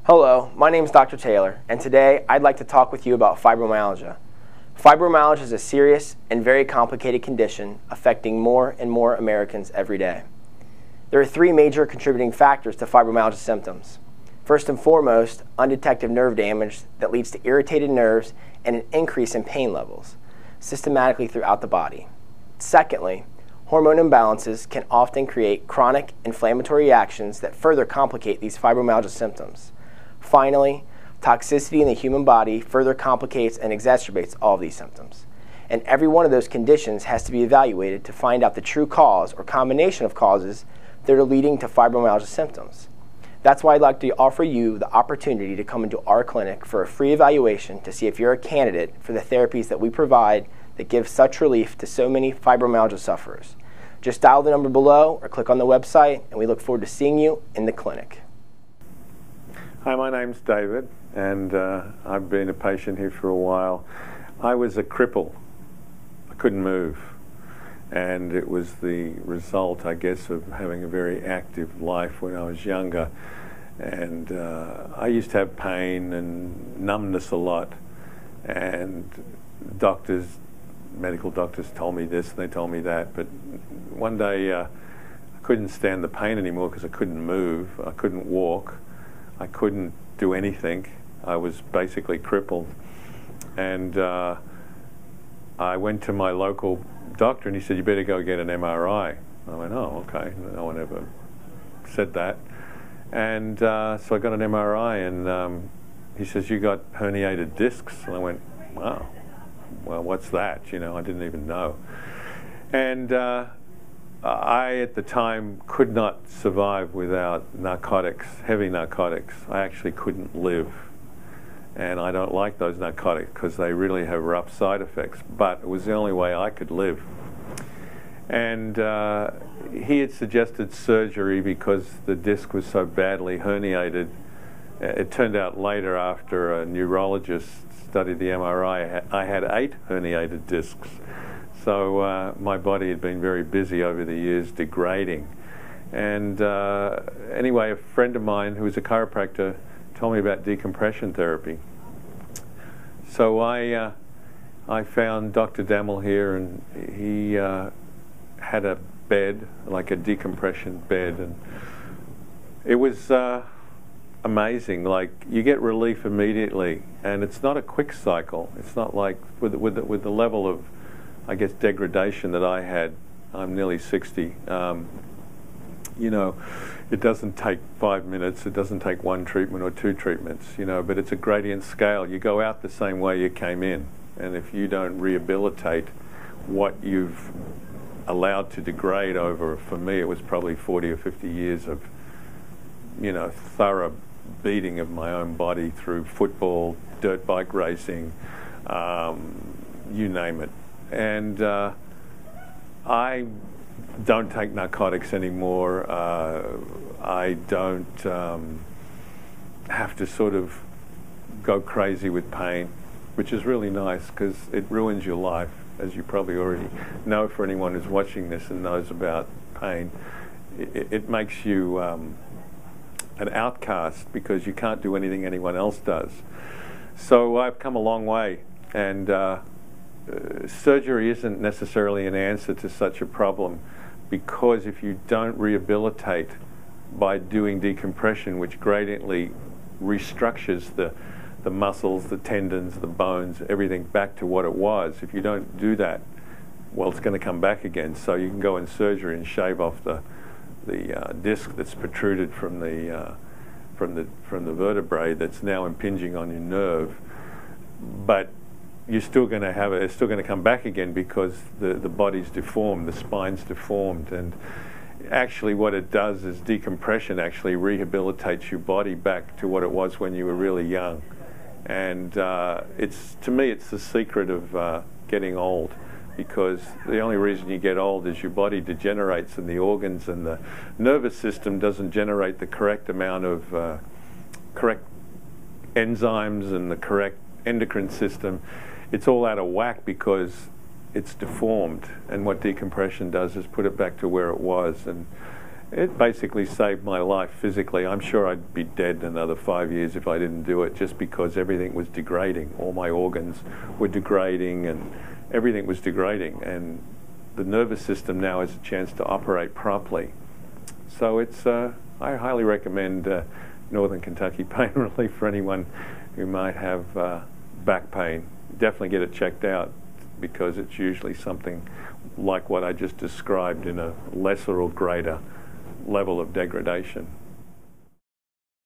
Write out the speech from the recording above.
Hello, my name is Dr. Taylor, and today I'd like to talk with you about fibromyalgia. Fibromyalgia is a serious and very complicated condition affecting more and more Americans every day. There are three major contributing factors to fibromyalgia symptoms. First and foremost, undetected nerve damage that leads to irritated nerves and an increase in pain levels systematically throughout the body. Secondly, hormone imbalances can often create chronic inflammatory reactions that further complicate these fibromyalgia symptoms. Finally, toxicity in the human body further complicates and exacerbates all of these symptoms. And every one of those conditions has to be evaluated to find out the true cause or combination of causes that are leading to fibromyalgia symptoms. That's why I'd like to offer you the opportunity to come into our clinic for a free evaluation to see if you're a candidate for the therapies that we provide that give such relief to so many fibromyalgia sufferers. Just dial the number below or click on the website, and we look forward to seeing you in the clinic. Hi, my name's David, and I've been a patient here for a while. I was a cripple. I couldn't move, and it was the result, I guess, of having a very active life when I was younger. And I used to have pain and numbness a lot, and medical doctors told me this and they told me that, but one day I couldn't stand the pain anymore because I couldn't move, I couldn't walk, I couldn't do anything. I was basically crippled. And I went to my local doctor and he said, "You better go get an MRI." I went, "Oh, okay." No one ever said that. And so I got an MRI and he says, "You got herniated discs." And I went, "Wow, well, what's that?" You know, I didn't even know. And I, at the time, could not survive without narcotics, heavy narcotics. I actually couldn't live. And I don't like those narcotics because they really have rough side effects, but it was the only way I could live. And he had suggested surgery because the disc was so badly herniated. It turned out later, after a neurologist studied the MRI, I had 8 herniated discs. So my body had been very busy over the years degrading. And anyway, a friend of mine who was a chiropractor told me about decompression therapy. So I found Dr. Dammel here, and he had a bed, like a decompression bed, and it was amazing. Like, you get relief immediately, and it's not a quick cycle. It's not like with the level of, I guess, degradation that I had. I'm nearly 60. You know, it doesn't take 5 minutes. It doesn't take 1 treatment or 2 treatments. You know, but it's a gradient scale. You go out the same way you came in, and if you don't rehabilitate what you've allowed to degrade over, for me, it was probably 40 or 50 years of, you know, thorough beating of my own body through football, dirt bike racing, you name it. And I don't take narcotics anymore. I don't have to sort of go crazy with pain, which is really nice because it ruins your life, as you probably already know for anyone who's watching this and knows about pain. It makes you an outcast because you can't do anything anyone else does. So I've come a long way, and surgery isn't necessarily an answer to such a problem, because if you don't rehabilitate by doing decompression, which gradiently restructures the muscles, the tendons, the bones, everything back to what it was, if you don't do that, well, it's going to come back again. So you can go in surgery and shave off the disc that's protruded from the vertebrae that's now impinging on your nerve, but you're still going to have it. It's still going to come back again because the body's deformed, the spine's deformed, and actually what it does is decompression actually rehabilitates your body back to what it was when you were really young. And to me, it's the secret of getting old, because the only reason you get old is your body degenerates and the organs and the nervous system doesn't generate the correct amount of correct enzymes and the correct endocrine system. It's all out of whack because it's deformed, and what decompression does is put it back to where it was. And It basically saved my life physically. I'm sure I'd be dead in another 5 years if I didn't do it, just because everything was degrading. All my organs were degrading and everything was degrading. And the nervous system now has a chance to operate properly. So it's, I highly recommend Northern Kentucky Pain Relief for anyone who might have back pain. Definitely get it checked out, because it's usually something like what I just described in a lesser or greater level of degradation.